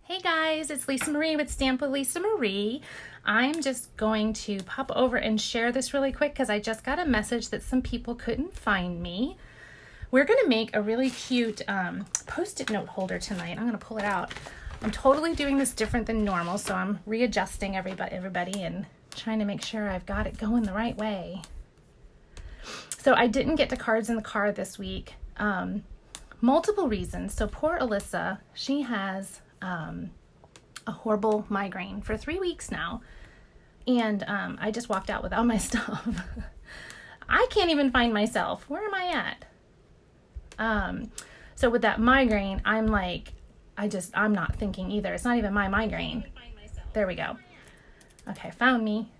Hey guys, it's Lisa Marie with Stamp with Lisa Marie. I'm just going to pop over and share this really quick because I just got a message that some people couldn't find me. We're going to make a really cute Post-it note holder tonight. I'm going to pull it out. I'm totally doing this different than normal, so I'm readjusting everybody and trying to make sure I've got it going the right way. So I didn't get to cards in the car this week. Multiple reasons. So poor Alyssa, she has a horrible migraine for 3 weeks now, and I just walked out with all my stuff. I can't even find myself. Where am I at? So with that migraine, I'm like, I'm not thinking either. It's not even my migraine. There we go. Okay, found me.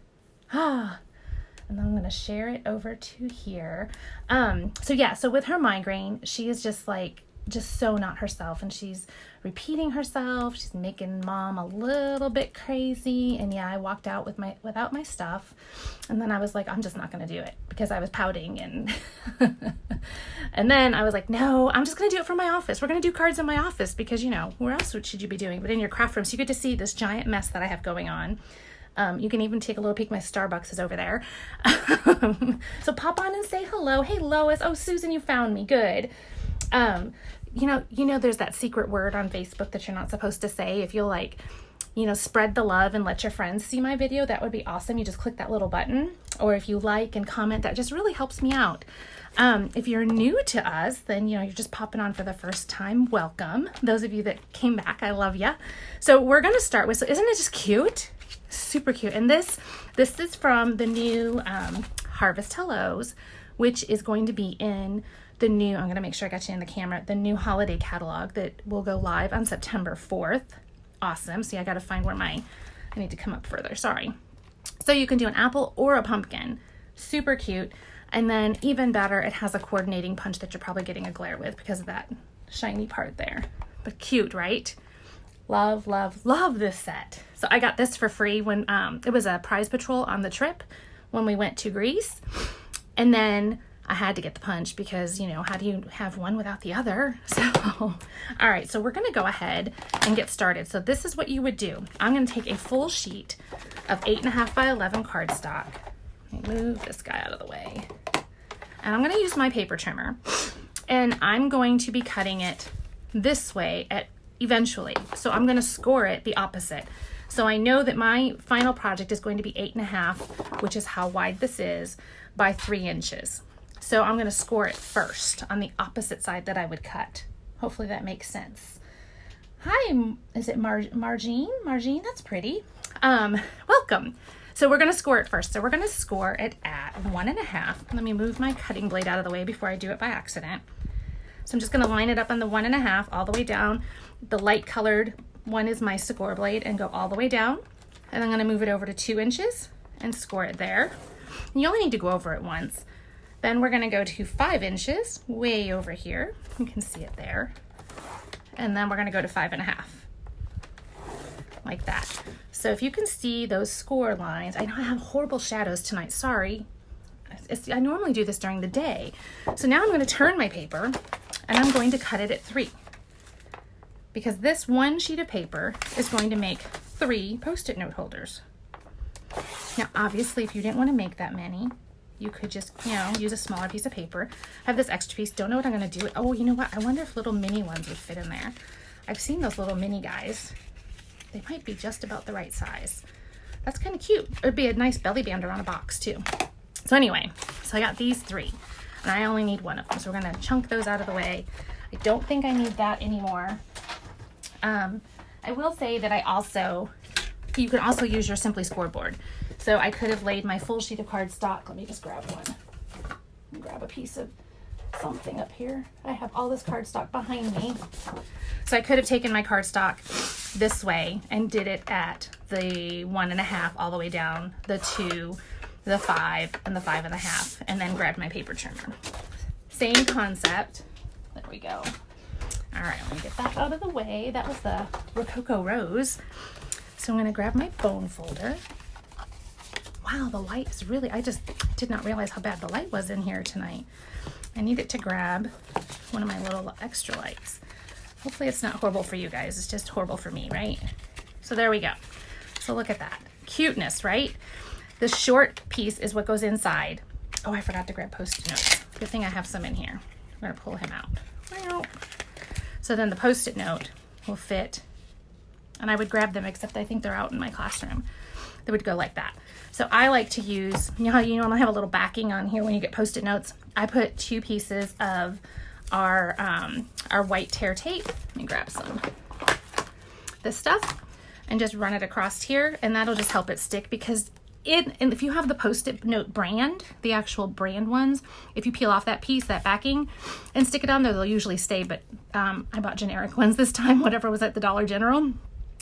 And then I'm going to share it over to here. So with her migraine, she is just so not herself, and she's repeating herself. She's making mom a little bit crazy. And yeah, I walked out without my stuff, and then I was like, I'm just not going to do it because I was pouting, and and then I was like, no, I'm just going to do it from my office. We're going to do cards in my office because, where else should you be doing but in your craft room? So you get to see this giant mess that I have going on. You can even take a little peek. My Starbucks is over there. So pop on and say hello. Hey, Lois. Oh, Susan, you found me. Good. There's that secret word on Facebook that you're not supposed to say. If you'll spread the love and let your friends see my video, that would be awesome. You just click that little button, or if you like and comment, that just really helps me out. If you're new to us, then, you're just popping on for the first time. Welcome. Those of you that came back, I love ya. So we're going to start with, isn't it just cute? Super cute. And this is from the new Harvest Hellos, which is going to be in the new, I'm going to make sure I got you in the camera, the new holiday catalog that will go live on September 4th. Awesome. See, I got to find where I need to come up further. Sorry. So you can do an apple or a pumpkin. Super cute. And then even better, it has a coordinating punch that you're probably getting a glare with because of that shiny part there. But cute, right? Love, love, love this set. So I got this for free when it was a prize patrol on the trip when we went to Greece. And then I had to get the punch because, how do you have one without the other? So, all right, so we're going to go ahead and get started. So this is what you would do. I'm going to take a full sheet of 8.5 by 11 cardstock. Let me move this guy out of the way. And I'm going to use my paper trimmer. And I'm going to be cutting it this way eventually. So I'm going to score it the opposite. So I know that my final project is going to be 8.5, which is how wide this is, by 3 inches. So I'm going to score it first on the opposite side that I would cut. Hopefully that makes sense. Hi, is it Margine? Margine, that's pretty. Welcome. So we're going to score it first. So we're going to score it at 1.5. Let me move my cutting blade out of the way before I do it by accident. So I'm just going to line it up on the 1.5 all the way down. The light colored one is my score blade, and go all the way down. And I'm going to move it over to 2 inches and score it there. And you only need to go over it once. Then we're going to go to 5 inches way over here. You can see it there. And then we're going to go to 5.5 like that. So if you can see those score lines, I know I have horrible shadows tonight. Sorry. I normally do this during the day. So now I'm going to turn my paper and I'm going to cut it at 3. Because this one sheet of paper is going to make 3 Post-it note holders. Now, obviously, if you didn't want to make that many, you could just, use a smaller piece of paper. I have this extra piece. Don't know what I'm going to do. Oh, you know what? I wonder if little mini ones would fit in there. I've seen those little mini guys. They might be just about the right size. That's kind of cute. It would be a nice belly band around a box, too. So anyway, so I got these 3, and I only need 1 of them. So we're going to chunk those out of the way. I don't think I need that anymore. I will say that you can also use your Simply scoreboard. So I could have laid my full sheet of cardstock. Let me just grab one. Grab a piece of something up here. I have all this cardstock behind me. So I could have taken my cardstock this way and did it at the 1.5 all the way down, the 2, the 5, and the 5.5, and then grabbed my paper trimmer. Same concept. There we go. All right, let me get that out of the way. That was the Rococo Rose. So I'm going to grab my bone folder. Wow, the light is really, I just did not realize how bad the light was in here tonight. I needed to grab one of my little extra lights. Hopefully it's not horrible for you guys. It's just horrible for me, right? So there we go. So look at that. Cuteness, right? The short piece is what goes inside. Oh, I forgot to grab Post-it notes. Good thing I have some in here. I'm going to pull him out. So then the Post-it note will fit. And I would grab them, except I think they're out in my classroom. They would go like that. So I like to use, you know how you normally have a little backing on here when you get Post-it notes? I put 2 pieces of our white tear tape. Let me grab some. This stuff. And just run it across here. And that'll just help it stick, because and if you have the Post-it note brand, the actual brand ones, if you peel off that piece, that backing, and stick it on there, they'll usually stay. But I bought generic ones this time, whatever was at the Dollar General.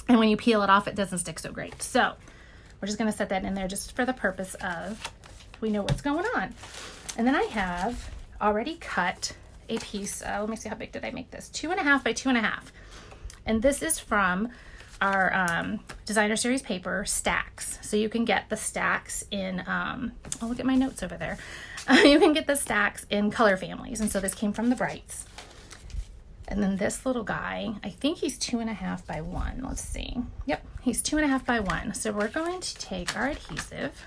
And when you peel it off, it doesn't stick so great. So we're just gonna set that in there just for the purpose of, we know what's going on. And then I have already cut a piece, let me see, how big did I make this? 2.5 by 2.5. And this is from our designer series paper stacks. So you can get the stacks in, oh, look at my notes over there. You can get the stacks in color families. And so this came from the Brights. And then this little guy, I think he's 2.5 by 1. Let's see. Yep, he's 2.5 by 1. So we're going to take our adhesive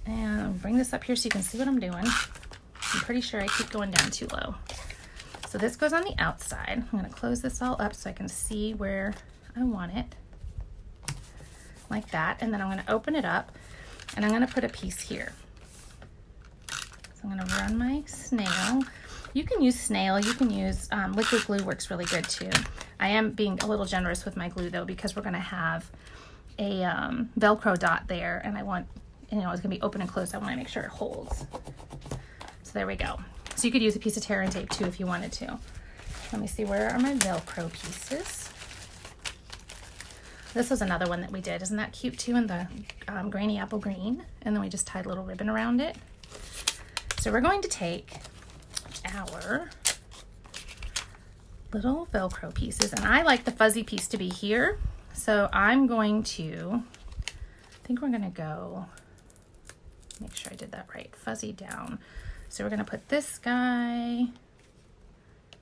and bring this up here so you can see what I'm doing. I'm pretty sure I keep going down too low. So this goes on the outside. I'm going to close this all up so I can see where I want it. Like that. And then I'm going to open it up and I'm going to put a piece here. So I'm going to run my snail. You can use snail. You can use liquid glue, works really good too. I am being a little generous with my glue though, because we're going to have a Velcro dot there, and I want, you know, it's going to be open and closed. I want to make sure it holds. So there we go. So you could use a piece of tear and tape too if you wanted to. Let me see, where are my Velcro pieces? This was another one that we did. Isn't that cute too, in the granny apple green? And then we just tied a little ribbon around it. So we're going to take our little Velcro pieces, and I like the fuzzy piece to be here. So I'm going to, I think we're going to go, make sure I did that right, fuzzy down. So we're going to put this guy,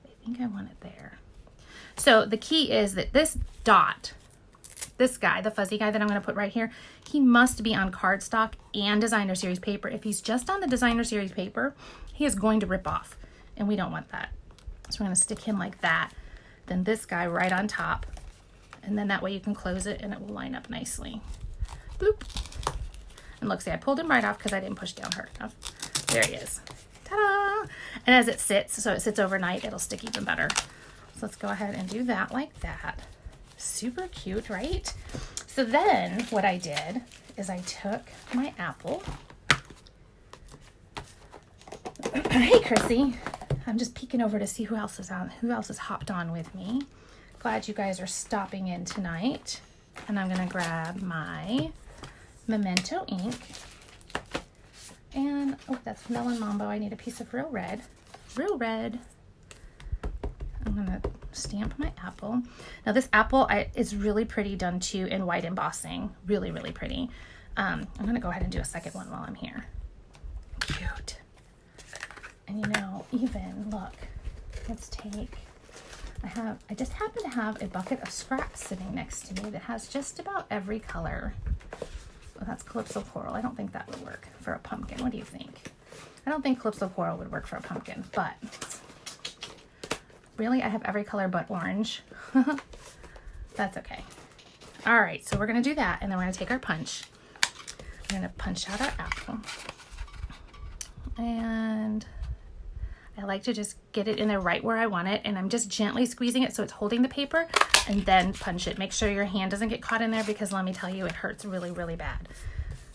I think I want it there. So the key is that this dot, this guy, the fuzzy guy that I'm going to put right here, he must be on cardstock and designer series paper. If he's just on the designer series paper, he is going to rip off, and we don't want that. So we're going to stick him like that. Then this guy right on top, and then that way you can close it and it will line up nicely. Bloop. And look, see, I pulled him right off because I didn't push down hard enough. There he is. Ta-da! And as it sits, so it sits overnight, it'll stick even better. So let's go ahead and do that like that. Super cute, right? So then what I did is I took my apple. Hey, Chrissy. I'm just peeking over to see who else is on, who else has hopped on with me. Glad you guys are stopping in tonight. And I'm gonna grab my Memento ink. And, oh, that's Melon Mambo. I need a piece of real red. Real red. I'm gonna stamp my apple. Now this apple is really pretty done too in white embossing. Really, really pretty. I'm gonna go ahead and do a second one while I'm here. Cute. And you know, even, look, let's take, I just happen to have a bucket of scraps sitting next to me that has just about every color. Well, that's Calypso Coral. I don't think that would work for a pumpkin. What do you think? I don't think Calypso Coral would work for a pumpkin, but really, I have every color but orange. That's okay. All right, so we're gonna do that, and then we're gonna take our punch. We're gonna punch out our apple. And I like to just get it in there right where I want it, and I'm just gently squeezing it so it's holding the paper, and then punch it. Make sure your hand doesn't get caught in there, because let me tell you, it hurts really, really bad.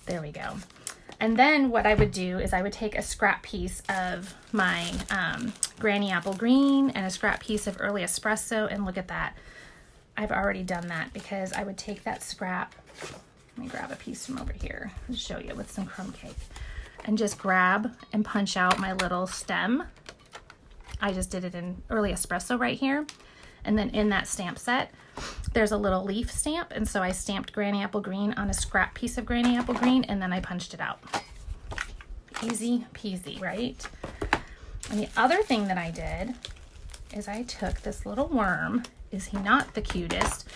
There we go. And then what I would do is I would take a scrap piece of my Granny Apple Green and a scrap piece of Early Espresso, and look at that. I've already done that because I would take that scrap, let me grab a piece from over here and show you with some crumb cake, and just grab and punch out my little stem. I just did it in Early Espresso right here. And then in that stamp set, there's a little leaf stamp. And so I stamped Granny Apple Green on a scrap piece of Granny Apple Green, and then I punched it out. Easy peasy, right? And the other thing that I did is I took this little worm. Is he not the cutest?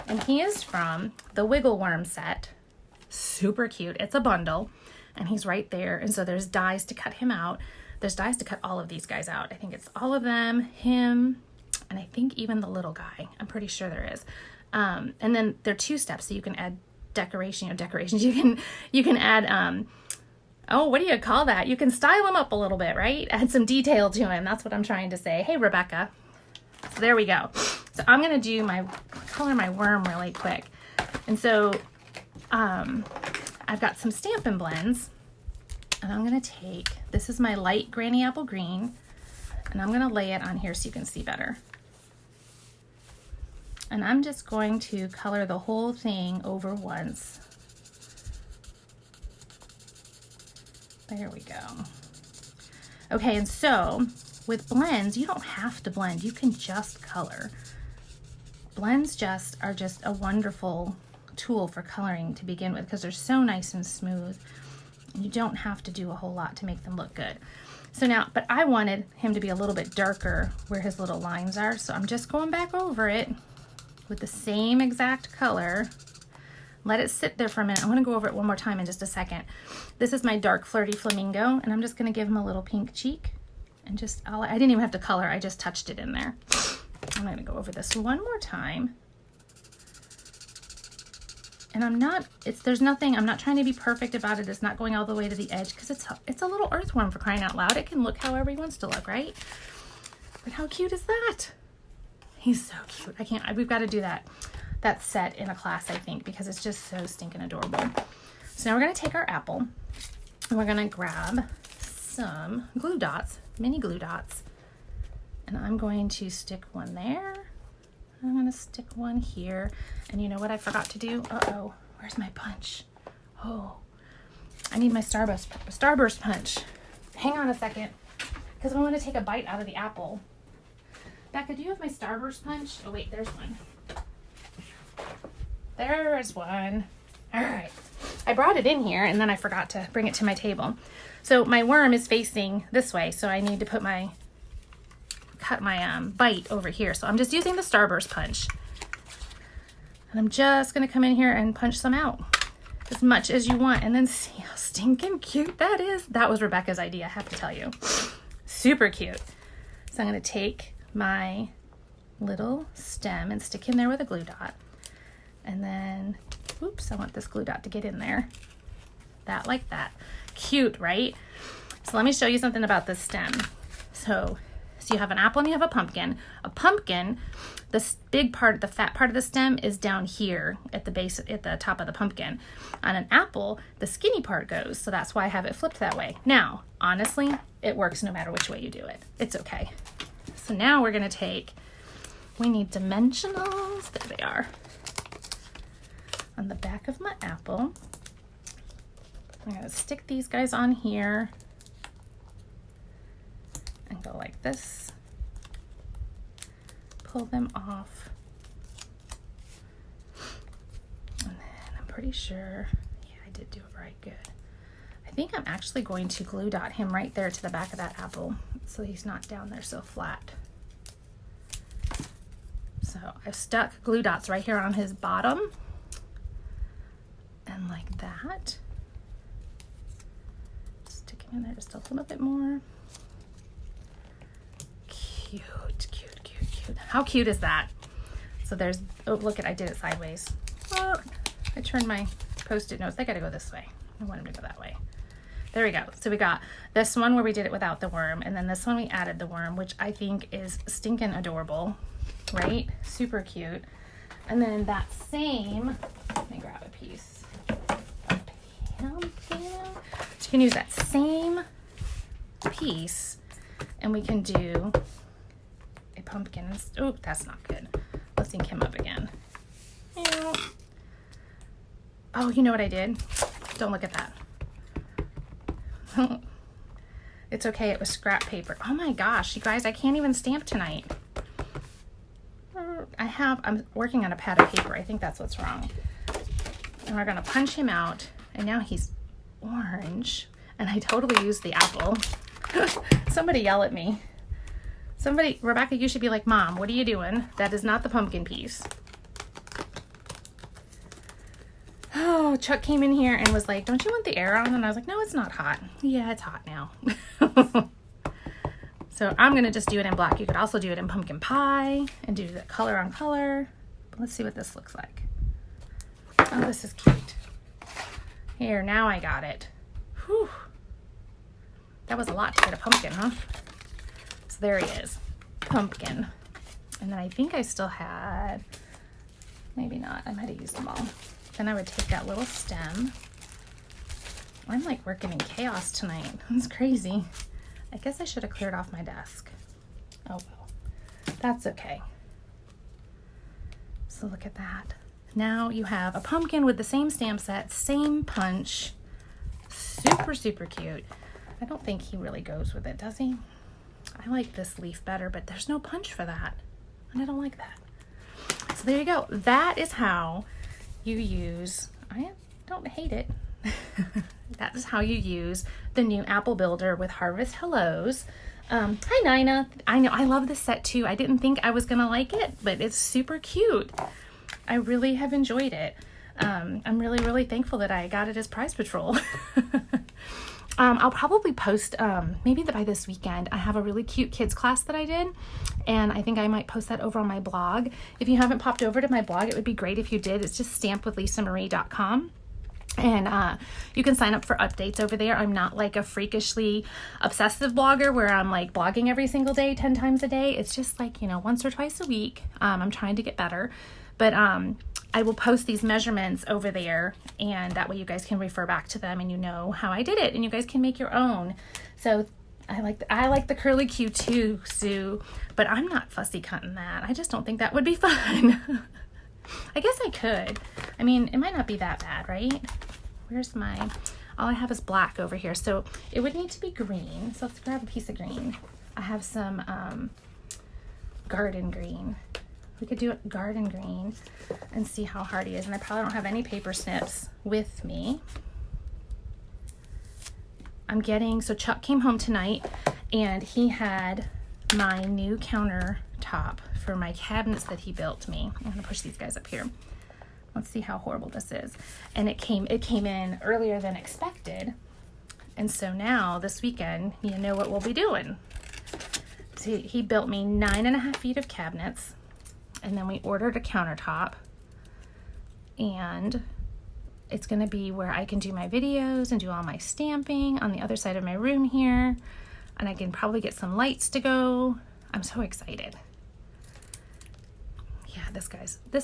And he is from the Wiggle Worm set. Super cute. It's a bundle, and he's right there. And so there's dies to cut him out. There's dies to cut all of these guys out. I think it's all of them, him, and I think even the little guy. I'm pretty sure there is. And then there are 2 steps, so you can add decorations. You can add oh, what do you call that? You can style him up a little bit, right? Add some detail to him. That's what I'm trying to say. Hey, Rebecca. So there we go. So I'm gonna do color my worm really quick. And so I've got some Stampin' Blends, and I'm gonna take, this is my light Granny Apple Green, and I'm gonna lay it on here so you can see better. And I'm just going to color the whole thing over once. There we go. Okay, and so with blends, you don't have to blend, you can just color. Blends are just a wonderful tool for coloring to begin with because they're so nice and smooth. You don't have to do a whole lot to make them look good. So now, but I wanted him to be a little bit darker where his little lines are, so I'm just going back over it with the same exact color. Let it sit there for a minute. I'm gonna go over it one more time in just a second. This is my dark Flirty Flamingo, and I'm just gonna give him a little pink cheek. And just, I didn't even have to color, I just touched it in there. I'm gonna go over this one more time. And I'm not trying to be perfect about it. It's not going all the way to the edge because it's a little earthworm, for crying out loud. It can look however he wants to look, right? But how cute is that? He's so cute. We've got to do that set in a class, I think, because it's just so stinking adorable. So now we're going to take our apple and we're going to grab some glue dots, mini glue dots. And I'm going to stick one there. I'm going to stick one here. And you know what I forgot to do? Uh-oh, where's my punch? Oh, I need my Starburst punch. Hang on a second, because I want to take a bite out of the apple. Becca, do you have my Starburst punch? Oh wait, there's one. There's one. All right. I brought it in here and then I forgot to bring it to my table. So my worm is facing this way, so I need to cut my bite over here. So I'm just using the Starburst punch. And I'm just gonna come in here and punch some out as much as you want, and then see how stinking cute that is. That was Rebecca's idea, I have to tell you. Super cute. So I'm gonna take my little stem and stick in there with a glue dot. And then, oops, I want this glue dot to get in there. That, like that. Cute, right? So let me show you something about this stem. So you have an apple and you have a pumpkin. A pumpkin, this big part, the fat part of the stem is down here at the base, at the top of the pumpkin. On an apple, the skinny part goes, so that's why I have it flipped that way. Now, honestly, it works no matter which way you do it. It's okay. So now we're gonna we need dimensionals, there they are. On the back of my apple, I'm gonna stick these guys on here and go like this. Pull them off. And then I'm pretty sure, yeah, I did do it right, good. I think I'm actually going to glue dot him right there to the back of that apple so he's not down there so flat. So I've stuck glue dots right here on his bottom. And like that. Stick him in there just a little bit more. Cute, cute, cute, cute. How cute is that? So there's, oh, look I did it sideways. Oh, I turned my Post-it notes. They gotta go this way. I want them to go that way. There we go. So we got this one where we did it without the worm, and then this one we added the worm, which I think is stinking adorable, right? Super cute. And then that same, let me grab a piece of pumpkin. So you can use that same piece and we can do a pumpkin. Oh, that's not good. Let's ink him up again. Oh, you know what I did? Don't look at that. It's okay, it was scrap paper. Oh my gosh, you guys, I can't even stamp tonight. I'm working on a pad of paper. I think that's what's wrong. And we're gonna punch him out, and now he's orange, and I totally used the apple. Somebody yell at me. Somebody, Rebecca, you should be like, Mom, what are you doing? That is not the pumpkin piece. Oh, Chuck came in here and was like, don't you want the air on? And I was like, no, it's not hot. Yeah, it's hot now. So I'm going to just do it in black. You could also do it in pumpkin pie and do the color on color. But let's see what this looks like. Oh, this is cute. Here, now I got it. Whew. That was a lot to get a pumpkin, huh? So there he is, pumpkin. And then I think I still had, maybe not, I might have used them all. Then I would take that little stem. I'm like working in chaos tonight. It's crazy. I guess I should have cleared off my desk. Oh well, that's okay. So look at that. Now you have a pumpkin with the same stamp set, same punch. Super, super cute. I don't think he really goes with it, does he? I like this leaf better, but there's no punch for that. And I don't like that. So there you go. That is how you use, I don't hate it. That is how you use the new Apple Builder with Harvest Hellos. Hi, Nina. I know, I love this set too. I didn't think I was going to like it, but it's super cute. I really have enjoyed it. I'm really, really thankful that I got it as Prize Patrol. I'll probably post, maybe by this weekend, I have a really cute kids class that I did, and I think I might post that over on my blog. If you haven't popped over to my blog, it would be great if you did. It's just stampwithlisamarie.com. And you can sign up for updates over there. I'm not like a freakishly obsessive blogger where I'm like blogging every single day, 10 times a day. It's just like, you know, once or twice a week. I'm trying to get better. But I will post these measurements over there, and that way you guys can refer back to them and you know how I did it, and you guys can make your own. So I like the curly Q too, Sue, but I'm not fussy cutting that. I just don't think that would be fun. I guess I could. I mean, it might not be that bad, right? Where's my, all I have is black over here. So it would need to be green. So let's grab a piece of green. I have some garden green. We could do it garden green and see how hard he is. And I probably don't have any paper snips with me. I'm getting, so Chuck came home tonight and he had my new countertop for my cabinets that he built me. I'm gonna push these guys up here. Let's see how horrible this is. And it came in earlier than expected. And so now this weekend, you know what we'll be doing. So he built me 9.5 feet of cabinets, and then we ordered a countertop, and it's gonna be where I can do my videos and do all my stamping on the other side of my room here. And I can probably get some lights to go. I'm so excited. Yeah, this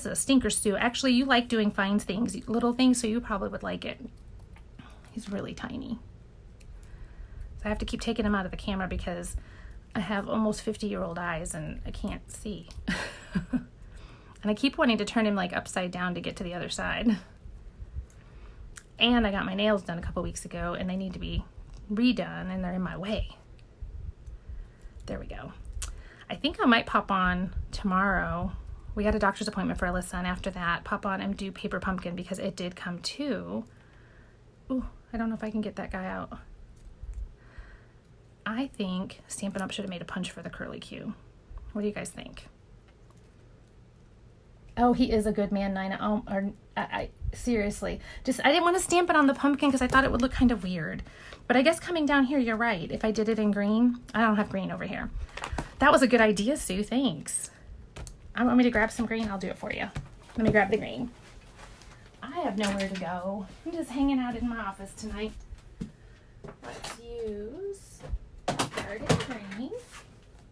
is a stinker stew. Actually, you like doing fine things, little things, so you probably would like it. He's really tiny. So I have to keep taking him out of the camera because I have almost 50-year-old eyes and I can't see. And I keep wanting to turn him like upside down to get to the other side. And I got my nails done a couple weeks ago and they need to be redone and they're in my way. There we go. I think I might pop on tomorrow. We got a doctor's appointment for Alyssa, and after that, pop on and do paper pumpkin because it did come too. Ooh, I don't know if I can get that guy out. I think Stampin' Up should have made a punch for the curly Q. What do you guys think? Oh, he is a good man, Nina. Oh, seriously. I didn't want to stamp it on the pumpkin because I thought it would look kind of weird. But I guess coming down here, you're right. If I did it in green, I don't have green over here. That was a good idea, Sue. Thanks. I want me to grab some green. I'll do it for you. Let me grab the green. I have nowhere to go. I'm just hanging out in my office tonight. Let's use garden green.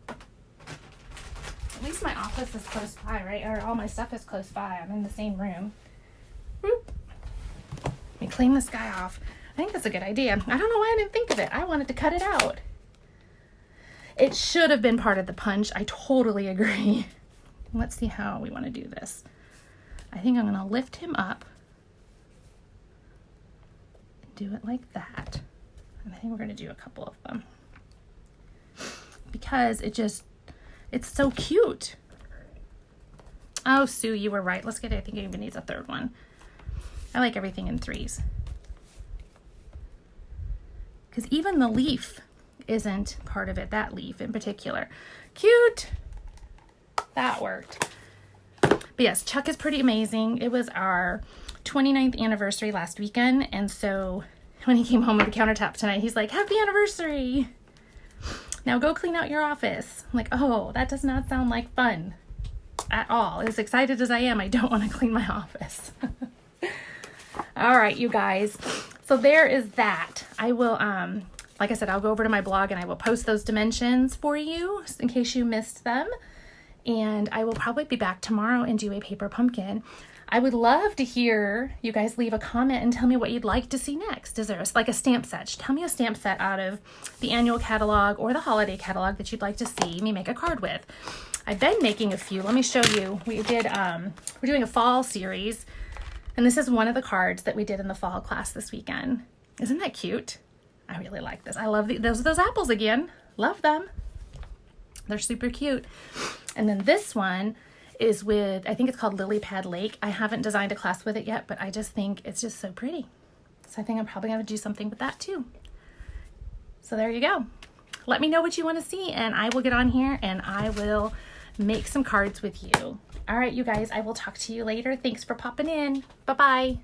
At least my office is close by, right? Or all my stuff is close by. I'm in the same room. Whoop. Let me clean this guy off. I think that's a good idea. I don't know why I didn't think of it. I wanted to cut it out. It should have been part of the punch. I totally agree. Let's see how we want to do this. I think I'm going to lift him up and do it like that. And I think we're going to do a couple of them because it's so cute. Oh, Sue, you were right. Let's get it. I think it even needs a third one. I like everything in threes. Because even the leaf isn't part of it, that leaf in particular. Cute. That worked. But yes, Chuck is pretty amazing. It was our 29th anniversary last weekend, and so when he came home with the countertop tonight, he's like, happy anniversary. Now go clean out your office. I'm like, oh, that does not sound like fun at all. As excited as I am, I don't want to clean my office. All right, you guys. So there is that. I will, like I said, I'll go over to my blog and I will post those dimensions for you in case you missed them. And I will probably be back tomorrow and do a paper pumpkin. I would love to hear you guys leave a comment and tell me what you'd like to see next. Is there like a stamp set? Tell me a stamp set out of the annual catalog or the holiday catalog that you'd like to see me make a card with. I've been making a few. Let me show you. We did, we're doing a fall series, and this is one of the cards that we did in the fall class this weekend. Isn't that cute? I really like this. I love those apples again. Love them. They're super cute. And then this one is with, I think it's called Lily Pad Lake. I haven't designed a class with it yet, but I just think it's just so pretty. So I think I'm probably going to do something with that too. So there you go. Let me know what you want to see, and I will get on here and I will make some cards with you. All right, you guys, I will talk to you later. Thanks for popping in. Bye-bye.